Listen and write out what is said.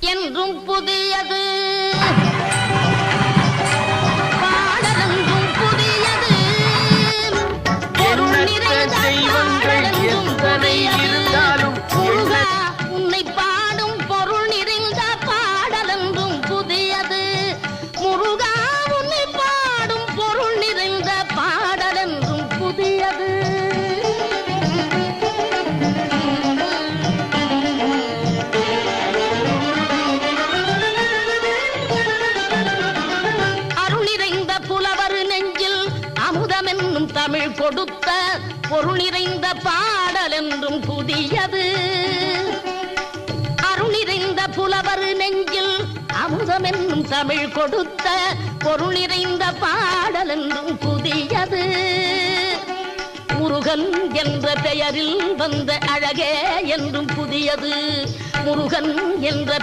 என்றும் புதியது பாடலென்றும் புதியது பொருள் நிறைந்த பாடலென்றும் புதியது முருகா உன்னை பாடும் பொருள் நிறைந்த பாடலென்றும் புதியது முருகா உன்னை பாடும் பொருள் நிறைந்த பாடலென்றும் புதியது அமுதமென்னும் தமிழ் கொடுத்த பொருள் நிறைந்த பாடல் என்றும் புதியது அருள் நிறைந்த புலவர் நெஞ்சில் அமுதமென்னும் தமிழ் கொடுத்த பொருள் நிறைந்த பாடல் என்றும் புதியது முருகன் என்ற பெயரில் வந்த அழகே என்றும் புதியது முருகன் என்ற